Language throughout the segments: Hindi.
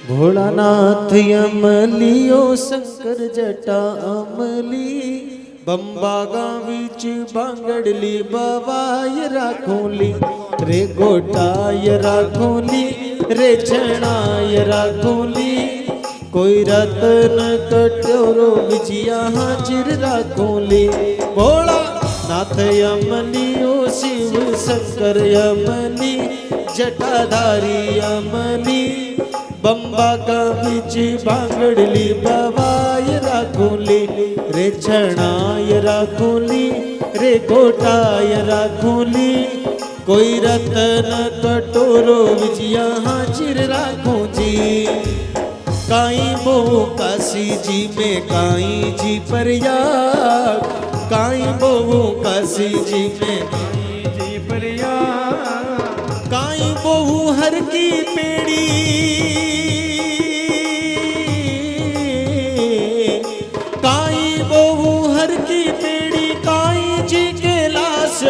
भोलानाथ अमलियो शंकर जटा अमली बंबागा बीच बांगड़ली बवाय राखोली रे गोटाय राखोली रे छणाय राखोली कोई रतन कटोरो विजिया हाजिर राखोली भोला नाथ अमलियो शिव शंकर अमली जटाधारी अमली बंबा का बीच बांगड़ली बवाय राखोली रे छणाय राखोली रे गोटाय राखोली कोई रतन कटोरो विजिया हाजिर राखो जी काई बो काशी जी में काई जी पर याद काई बो काशी जी में काई जी पर याद काई बो हर की पेड़ी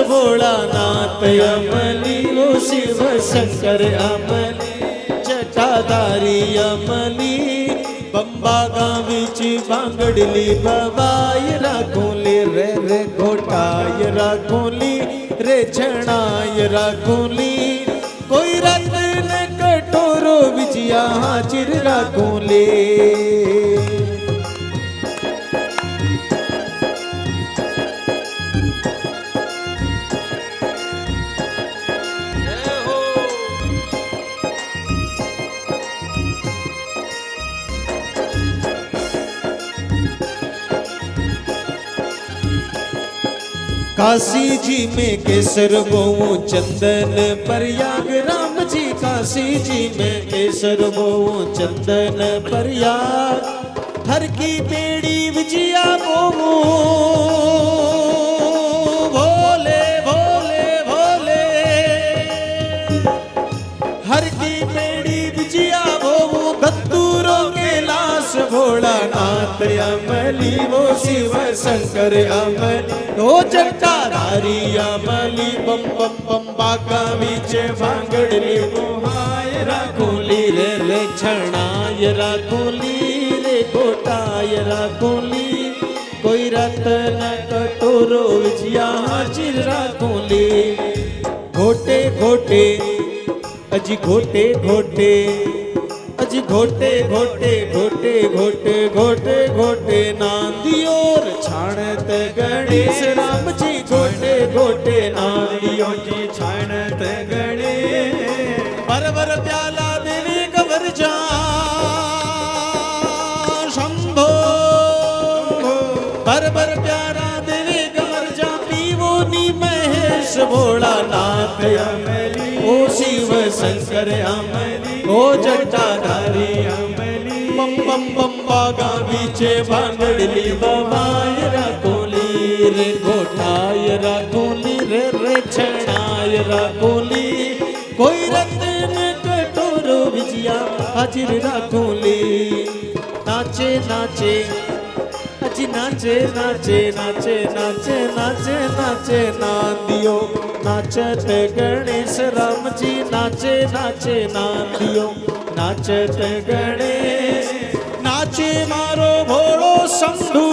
भोलानाथ अमली वो शिव शंकर अमली जटाधारी अमली बंबा गाँव बांगड़ली बवाय राखोली रे रे गोटाय राखोली रे छणाय राखोली कोई रतन कटोरो विजिया हाजिर राखोली काशी जी में केसर बोऊं चंदन प्रयाग राम जी काशी जी में केसर बोऊं चंदन प्रयाग हर की पेड़ी विजिया बोऊं भोले भोले भोले हर की पेड़ी विजिया बोऊं कत्तूरों के लाश भोलानाथ अमली वो शिव शंकर अमली ओ जटाधारी अमली बम बम बम बाका बीच बांगड़ली बवाय राखोली रे रे छणाय राखोली रे गोटाय राखोली कोई रतन कटोरो विजिया हाजिर राखोली घोटे घोटे अजी घोटे घोटे अजी घोटे घोटे घोटे घोटे घोटे घोटे नांदियोर छाणत गणेश राम जी घोटे घोटे नांदियो जी छाणत गणेश परवर प्याला देवी कवर जा शंभो परवर प्यारा देवी कवर जा पीवो नी महेश भोलानाथ अमली ओ शिव शंकर अमली ओ जटाधारी अमली बम बम बम बागा बीचे बांगड़ली बवाय राखोली रे गोटाय राखोली रे रे छणाय राखोली कोई रतन कटोरो विजिया हाजिर राखोली नाचे नाचे अजी नाचे नाचे नाचे नाचे नाचे नाचे नांदियो नाचत गणेश राम जी नाचे नाचे नांदियो नाचत गणेश नाचे मारो भोलो शंभू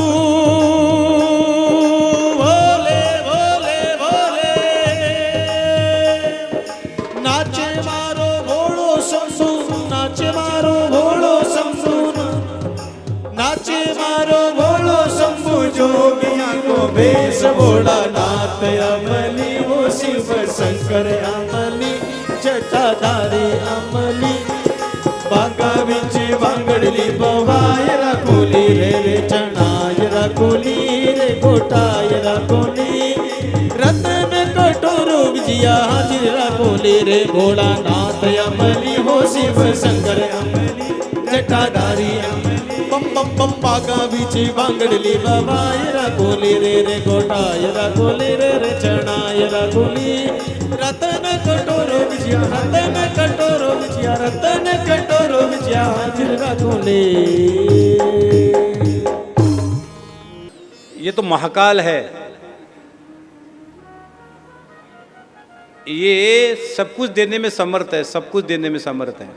भोले भोले भोले नाचे मारो भोलो शंभू नाचे मारो भोलो शंभू नाचे मारो भोलो शंभू जोगिया को भेष भोलानाथ अमली वो शिव शंकर अमली जटाधारी अमली बागा बीच बांगड़ली बवाय राखोली रे रे छणाय राखोली रे गोटाय राखोली रतन कटोरो विजिया हाजिर राखोली रे भोलानाथ अमली हो शिव शंकर अमली जटाधारी अमली बम बम बम बागा बीच बांगड़ली बवाय राखोली रे रे गोटाय राखोली रे रे छणाय राखोली रतन कटोरो विजिया रतन कटोरो विजिया रतन कटोरो विजिया हाजिर राखोली। ये तो महाकाल है, ये सब कुछ देने में समर्थ है, सब कुछ देने में समर्थ है।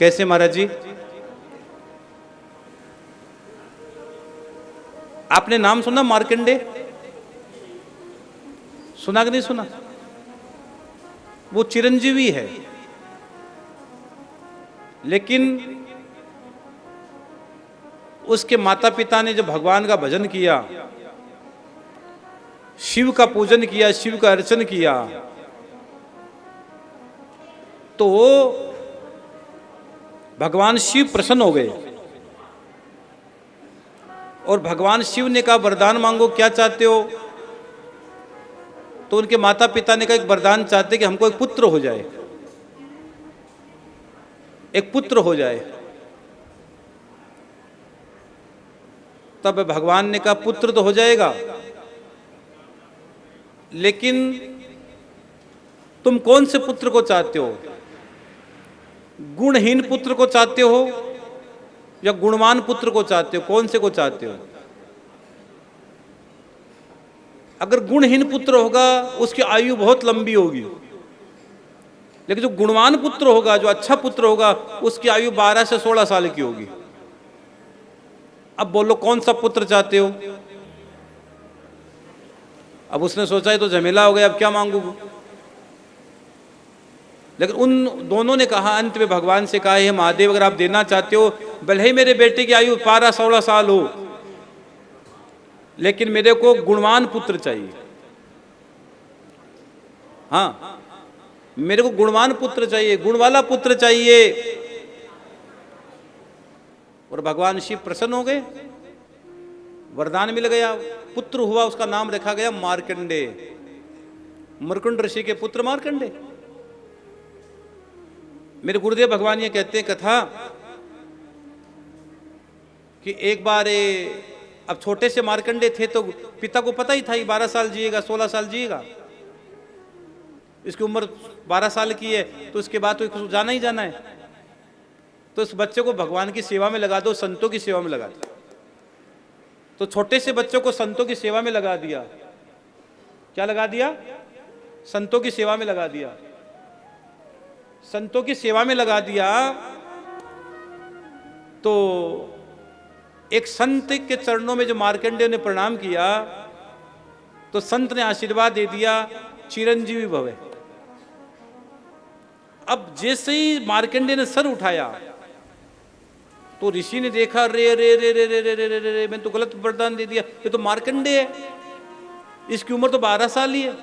कैसे महाराज जी? आपने नाम सुना मार्कंडे? सुना कि नहीं सुना? वो चिरंजीवी है, लेकिन उसके माता पिता ने जब भगवान का भजन किया, शिव का पूजन किया, शिव का अर्चन किया, तो भगवान शिव प्रसन्न हो गए और भगवान शिव ने कहा वरदान मांगो, क्या चाहते हो? तो उनके माता पिता ने कहा एक वरदान चाहते कि हमको एक पुत्र हो जाए, एक पुत्र हो जाए। तब भगवान ने कहा पुत्र तो हो जाएगा, लेकिन तुम कौन से पुत्र को चाहते हो? गुणहीन पुत्र को चाहते हो या गुणवान पुत्र को चाहते हो? कौन से को चाहते हो? अगर गुणहीन पुत्र होगा उसकी आयु बहुत लंबी होगी, लेकिन जो गुणवान पुत्र होगा, जो अच्छा पुत्र होगा, उसकी आयु 12 से 16 साल की होगी। अब बोलो कौन सा पुत्र चाहते हो? अब उसने सोचा है तो झमेला हो गया, अब क्या मांगू? लेकिन उन दोनों ने कहा, अंत में भगवान से कहा, हे महादेव, अगर आप देना चाहते हो, भले ही मेरे बेटे की आयु 12-16 साल हो, लेकिन मेरे को गुणवान पुत्र चाहिए। हाँ, मेरे को गुणवान पुत्र चाहिए, गुण वाला पुत्र चाहिए। और भगवान शिव प्रसन्न हो गए, वरदान मिल गया, पुत्र हुआ, उसका नाम रखा गया मार्कंडे। मरकुंड ऋषि के पुत्र मार्कंडे। मेरे गुरुदेव भगवान ये कहते हैं कथा कि एक बार अब छोटे से मार्कंडे थे तो पिता को पता ही था ये 12 साल जिएगा, 16 साल जिएगा, इसकी उम्र 12 साल की है, तो उसके बाद तो इसको जाना ही जाना है, तो इस बच्चे को भगवान की सेवा में लगा दो, संतों की सेवा में लगा दो। तो छोटे से बच्चों को संतों की सेवा में लगा दिया। क्या लगा दिया? संतों की सेवा में लगा दिया। संतों की सेवा में लगा दिया तो एक संत के चरणों में जो मार्कंडेय ने प्रणाम किया, तो संत ने आशीर्वाद दे दिया, चिरंजीवी भवे। अब जैसे ही मार्कंडेय ने सर उठाया तो ऋषि ने देखा, रे रे रे रे रे रे रे रे रे, मैंने तो गलत वरदान दे दिया, ये तो मार्कंडेय है, इसकी उम्र तो 12 साल ही है।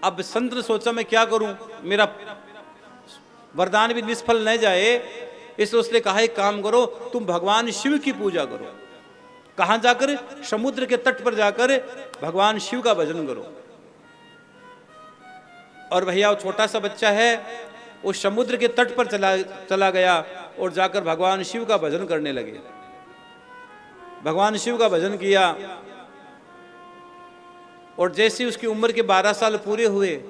अब संत ने सोचा मैं क्या करूं, मेरा वरदान भी निष्फल न जाए, इसलिए उसने कहा एक काम करो, तुम भगवान शिव की पूजा करो। कहां जाकर? समुद्र के तट पर जाकर भगवान शिव का भजन करो। और भैया वो छोटा सा बच्चा है, वो समुद्र के तट पर चला गया और जाकर भगवान शिव का भजन करने लगे। भगवान शिव का भजन किया और जैसे उसकी उम्र के 12 साल पूरे हुए,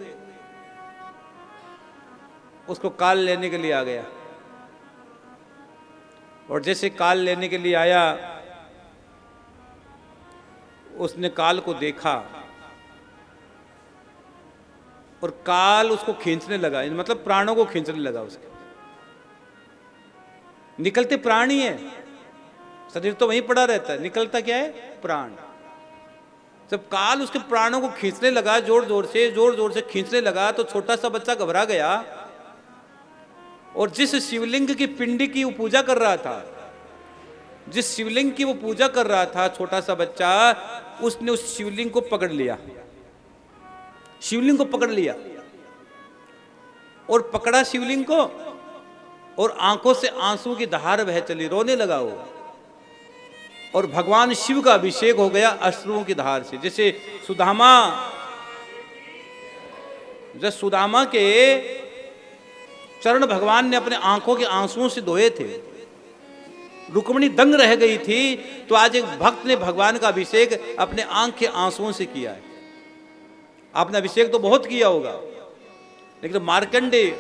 उसको काल लेने के लिए आ गया। और जैसे काल लेने के लिए आया, उसने काल को देखा और काल उसको खींचने लगा, मतलब प्राणों को खींचने लगा। उसके निकलते प्राण ही है, शरीर तो वहीं पड़ा रहता है, निकलता क्या है? प्राण। जब काल उसके प्राणों को खींचने लगा, जोर जोर से खींचने लगा, तो छोटा सा बच्चा घबरा गया और जिस शिवलिंग की पिंडी की वो पूजा कर रहा था, जिस शिवलिंग की वो पूजा कर रहा था छोटा सा बच्चा, उसने उस शिवलिंग को पकड़ लिया, शिवलिंग को पकड़ लिया और पकड़ा शिवलिंग को, और आंखों से आंसू की धार बह चली, रोने लगा वो। और भगवान शिव का अभिषेक हो गया अश्रुओं की धार से। जैसे सुदामा के चरण भगवान ने अपने आंखों के आंसुओं से धोए थे, रुक्मिणी दंग रह गई थी, तो आज एक भक्त ने भगवान का अभिषेक अपने आंख के आंसुओं से किया है। आपने अभिषेक तो बहुत किया होगा, लेकिन मार्कंडेय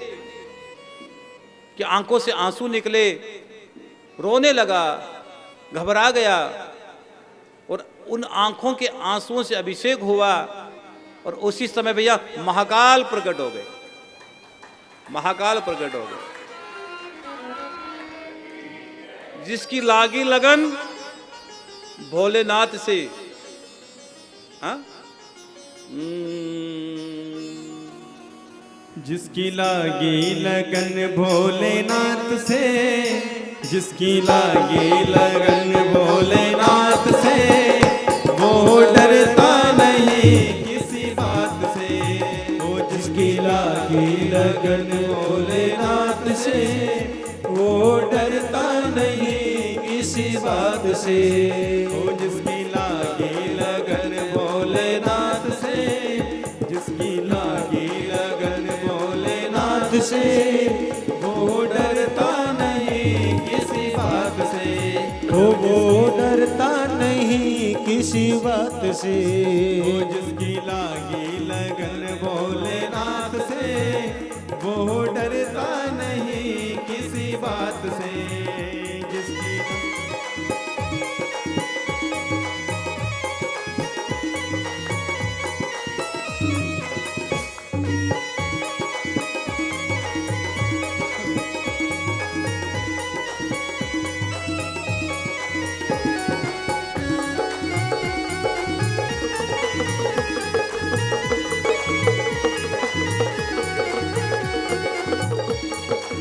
की आंखों से आंसू निकले, रोने लगा, घबरा गया, और उन आंखों के आंसुओं से अभिषेक हुआ। और उसी समय भैया महाकाल प्रकट हो गए, महाकाल प्रकट हो गए। जिसकी लागी लगन भोलेनाथ से, हाँ? जिसकी लागी लगन भोलेनाथ से, जिसकी लागी लगन भोलेनाथ से, वो डरता नहीं किसी बात से। वो जिसकी लागी लगन भोलेनाथ से, वो डरता नहीं किसी बात से। वो जिसकी लागी लगन भोलेनाथ से, जिसकी लागी लगन भोलेनाथ से, वो डरता नहीं किसी बात से। वो डरता नहीं किसी बात से। वो जिसकी लागी लगन भोलेनाथ से, वो डरता नहीं किसी बात से। जिसकी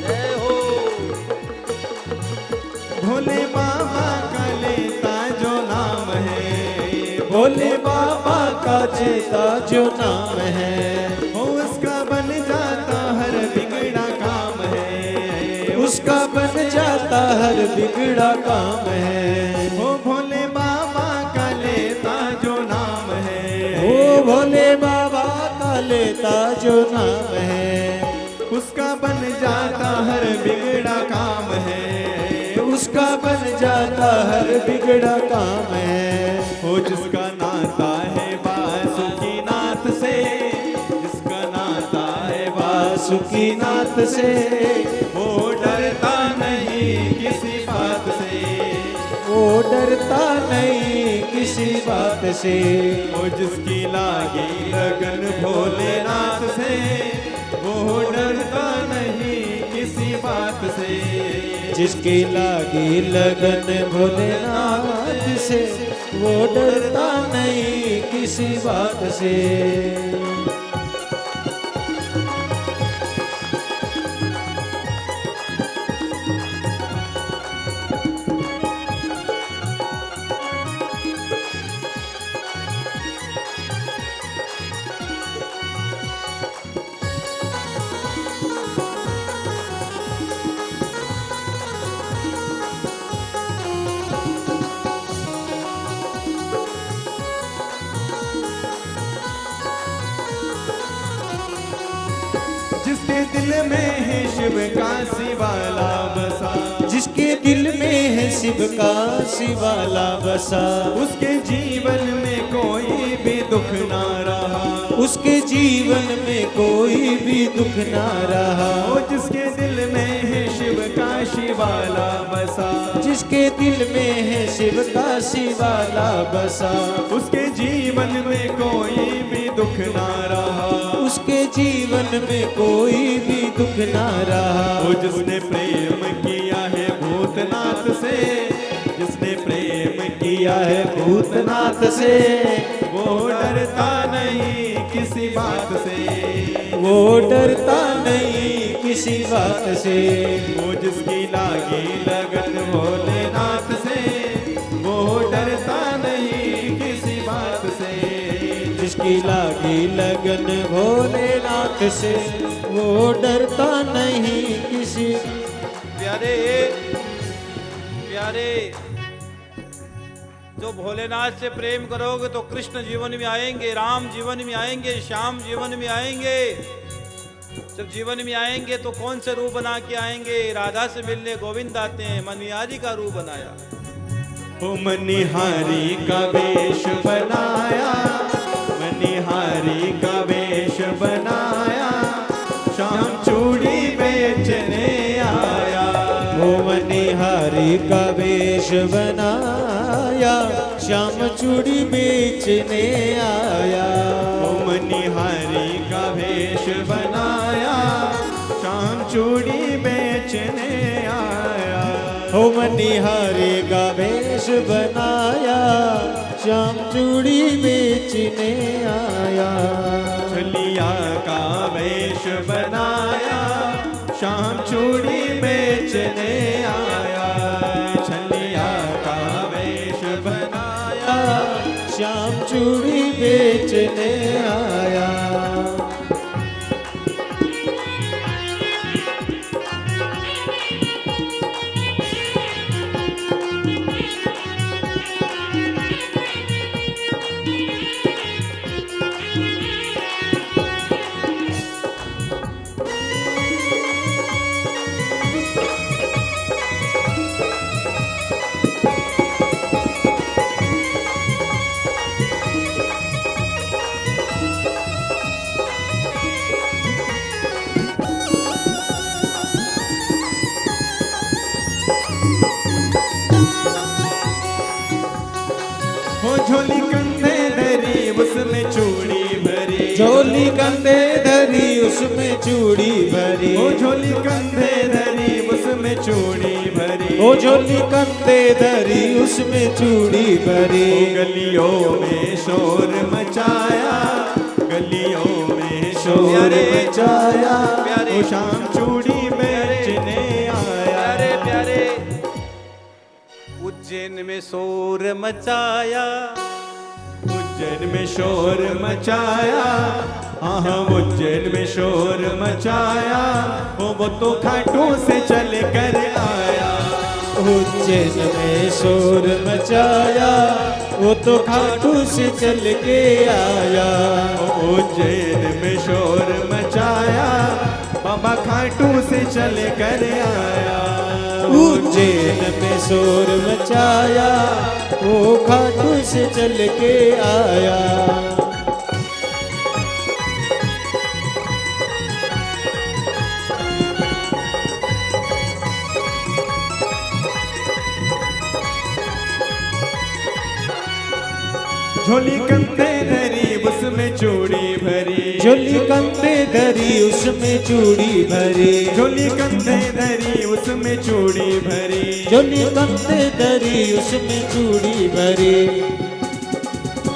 जय हो। भोले बाबा का लेता जो नाम है, भोले बाबा का चेता जो नाम है, वो उसका बन जाता हर बिगड़ा काम है। उसका बन जाता हर बिगड़ा काम है। वो भोले बाबा का लेता जो नाम है, वो भोले बाबा का लेता जो नाम है, उसका बन जाता हर बिगड़ा काम है। उसका बन जाता हर बिगड़ा काम है। वो जिसका नाता है वासुकी नाथ से, जिसका नाता है वासुकी नाथ से, वो डरता नहीं किसी बात से। वो डरता नहीं किसी बात से। वो जिसकी लागी लगन भोलेनाथ से, वो डरता नहीं किसी बात से। जिसकी लागी लगन भोलेनाथ से, वो डरता नहीं किसी बात से। जिसके दिल में है शिव का शिवाला बसा, जिसके दिल में है शिव का शिवाला बसा, उसके जीवन में कोई भी दुख ना रहा। उसके जीवन में कोई भी दुख ना रहा। वो जिसके दिल में है शिव का शिवाला बसा, जिसके दिल में है शिव का शिवाला बसा, उसके जीवन में कोई भी दुख ना रहा। उसके जीवन में कोई भी दुख ना रहा। वो जिसने प्रेम किया है भूतनाथ से, जिसने प्रेम किया है भूतनाथ से, वो डरता नहीं किसी बात से। वो डरता नहीं किसी बात से। वो जिसकी लागी लगन भोलेनाथ से, वो डरता नहीं किसी बात से। जिसकी लागी लगन भोलेनाथ से, वो डरता नहीं किसी। प्यारे प्यारे, जो भोलेनाथ से प्रेम करोगे तो कृष्ण जीवन में आएंगे, राम जीवन में आएंगे, श्याम जीवन में आएंगे। जब जीवन में आएंगे तो कौन से रूप बना के आएंगे? राधा से मिलने गोविंद आते हैं, मनिहारी का रूप बनाया। ओ मनिहारी का वेश बनाया, मनिहारी का वेश बनाया, शाम चूड़ी बेचने आया। वो मनिहारी का वेश बनाया, श्याम चूड़ी बेचने आया। वो मनिहारी का वेश बनाया, श्याम चूड़ी बेचने आया। हो मनिहारे का वेश बनाया, श्याम चूड़ी बेचने आया। छलिया का वेश बनाया, श्याम चूड़ी बेचने आया। छलिया का वेश बनाया, श्याम चूड़ी बेचने आया। हो झोली कंधे धरी उसमें चूड़ी भरी। झोली कंधे धरी उसमें चूड़ी भरी। हो झोली कंधे धरी उसमें चूड़ी भरी। ओ झोली कंधे धरी उसमें चूड़ी भरी। गलियों में शोर मचाया, गलियों में शोर प्यारे, मचाया। प्यारे, वो शाम चूड़ी बेचने आया। प्यारे प्यारे उज्जैन में शोर मचाया, उज्जैन में शोर मचाया। हाँ उज्जैन में शोर मचाया। वो तो खाटू से चल कर आया। उज्जैन में शोर मचाया, वो तो खाटू से चल के आया। उज्जैन में शोर मचाया, बाबा खाटू से चल कर आया। उज्जैन में शोर मचाया, वो खाटू से चल के आया। झोली कंधे धरी उसमें चूड़ी भरी। झोली कंधे धरी उसमें चूड़ी भरी। झोली कंधे धरी उसमें चूड़ी भरी। झोली कंधे धरी उसमें चूड़ी भरी।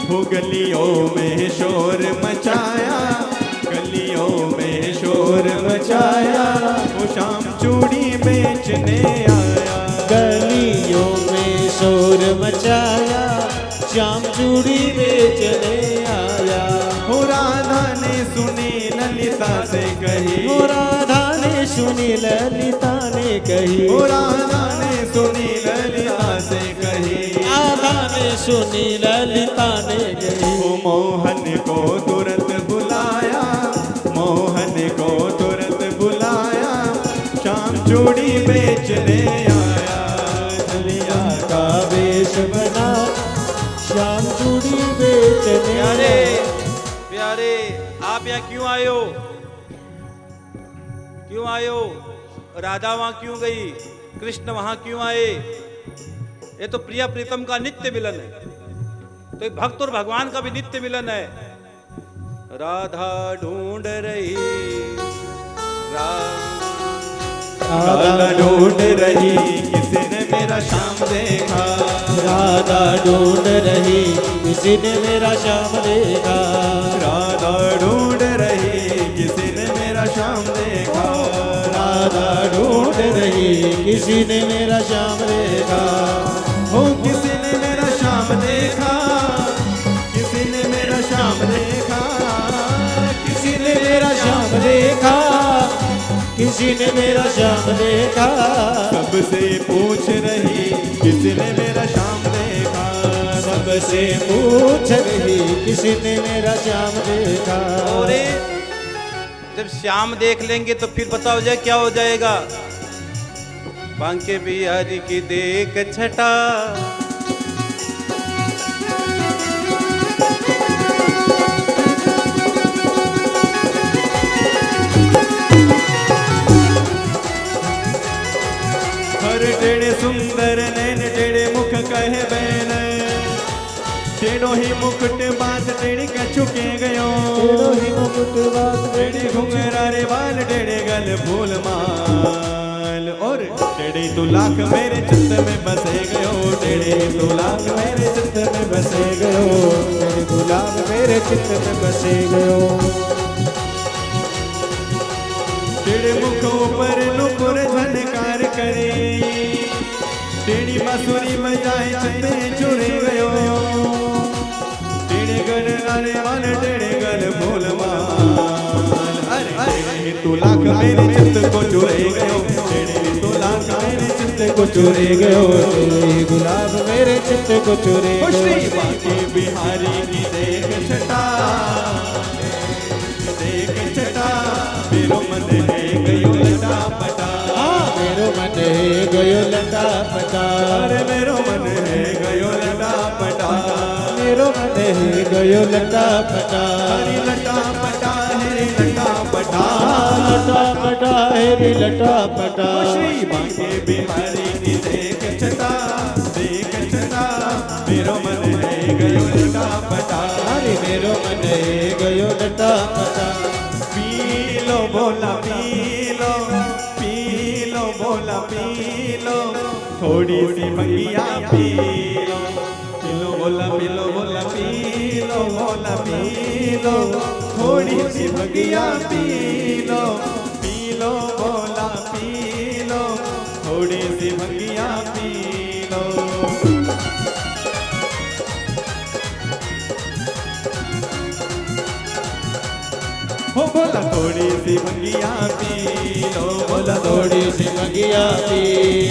हो गलियों में शोर मचाया, गलियों में शोर मचाया। वो शाम चूड़ी बेचने आया। गलियों में शोर मचाया, श्याम चूड़ी बेचने आया। हो राधा ने सुनी ललिता से कही। हो राधा ने सुनी ललिता ने कही। हो राधा ने सुनी ललिता से कही। राधा ने सुनी ललिता ने कही। वो मोहन को तुरंत बुलाया, मोहन को तुरंत बुलाया। शाम चूड़ी बेचने आया। छलिया का वेश बना, श्याम चूड़ी बेचने प्यारे आया। प्यारे आप यहाँ क्यों आए हो? क्यों आए हो? राधा वहां क्यों गई? कृष्ण वहां क्यों आए? ये तो प्रिया प्रीतम का नित्य मिलन है, तो ये भक्त और भगवान का भी नित्य मिलन है। राधा ढूंढ रही, राधा ढूंढ रही, किसी ने मेरा शाम देखा। राधा ढूंढ रही, किसी ने मेरा श्याम देखा। राधा ढूंढ रही, किसी ने मेरा शाम देखा। राधा ढूंढ रही, किसी ने मेरा श्याम देखा। हो किसी ने मेरा शाम देखा, किसी ने मेरा शाम देखा। किसी ने मेरा श्याम देखा, किसी ने मेरा श्याम देखा। सबसे पूछ रही, किसी ने मेरा शाम देखा। सबसे पूछ रही, किसी ने मेरा श्याम देखा। और जब श्याम देख लेंगे तो फिर पता हो जाए क्या हो जाएगा। बांके बिहारी की देख छटा, हर टेढ़े सुंदर नैन टेढ़े मुख कहे बैन। टेढ़ो ही मुकुट बात टेढ़ी कछु के गयो। टेढ़ो ही मुकुट बात टेढ़े घुंघरारे बाल टेढ़े गल फूल माल। और टेढ़े तू लाख मेरे चित्त में बसे गयो, टेढ़े तू लाख मेरे चित्त में बसे गयो, तेरे गुलाब मेरे चित्त में बसे गयो। टेढ़े मुख ऊपर नुपुर झनकार करे, टेढ़ी बांसुरी बजाए चंदे चुरे गयो, टेढ़े गल नारे मान टेढ़े गल फूल माल। अरे तू लाख मेरे चित्त को चुरे गयो, टेढ़े तू लाख मेरे चित्त को चुरे गयो, तेरे गुलाब मेरे चित्त को चुरे श्री गयो। बांके बिहारी की देख छटा, देख छटा मेरो मन है गयो लटा पटा, मेरो मन है गयो लटा पटा, अरे मेरो मन है गयो लटा पटा, मेरो मन है गयो लटा पटा, हरी लटा पटा है लटा पटा, लटा पटा है रे लटा पटा। श्री बांके बिहारी की देख छटा, देख छटा मेरो मन है गयो लटा पटा, अरे मेरो मन है गयो लटा पटा। पी लो बोला पी लो, पी लो बोला पी लो, थोड़ी सी भंगिया पी लो, पी लो बोला पी लो बोला पी लो बोला पी लो, थोड़ी सी भंगिया पी लो, पी लो बोला पी लो, थोड़ी सी भंगिया पी लो। हो बोला थोड़ी सी भंगिया पी लो, बोला थोड़ी सी भंगिया पी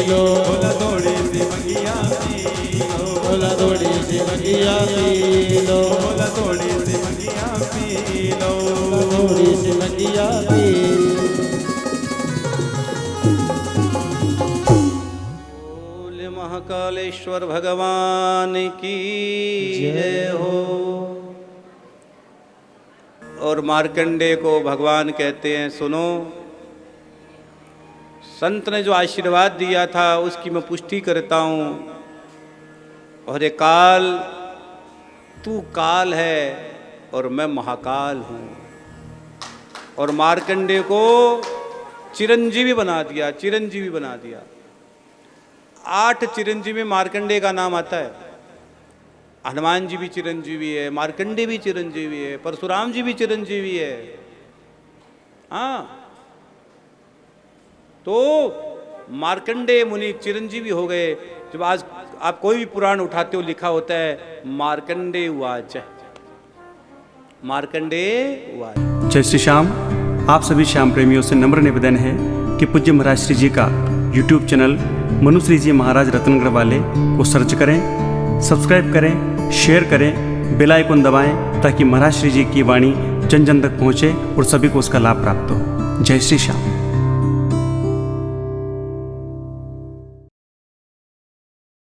लो, बोला थोड़ी सी भंगिया पी लो, बोला थोड़ी सी भंगिया पी लो, बोला थोड़ी सी भंगिया पी लो, थोड़ी सी भंगिया पी लो। बोले महाकालेश्वर भगवान की जय हो। और मार्कंडेय को भगवान कहते हैं, सुनो, संत ने जो आशीर्वाद दिया था उसकी मैं पुष्टि करता हूँ। और ये काल, तू काल है और मैं महाकाल हूँ। और मार्कंडेय को चिरंजीवी बना दिया, चिरंजीवी बना दिया। 8 चिरंजीवी मार्कंडेय का नाम आता है। हनुमान जी भी चिरंजीवी है, मार्कंडेय भी चिरंजीवी है, परशुराम जी भी चिरंजीवी है। हाँ, तो मार्कंडेय मुनि चिरंजीवी हो गए। जब आज आप कोई भी पुराण उठाते हो लिखा होता है मार्कंडेय उवाच, मार्कंडेय उवाच। जय श्री श्याम। आप सभी श्याम प्रेमियों से नम्र निवेदन है कि पूज्य महाराज श्री जी का YouTube चैनल मनुश्री जी महाराज रत्नगढ़ वाले को सर्च करें, सब्सक्राइब करें, शेयर करें, बेल आइकन दबाएं ताकि महाराज श्री जी की वाणी जन जन तक पहुँचे और सभी को उसका लाभ प्राप्त हो। जय श्री श्याम।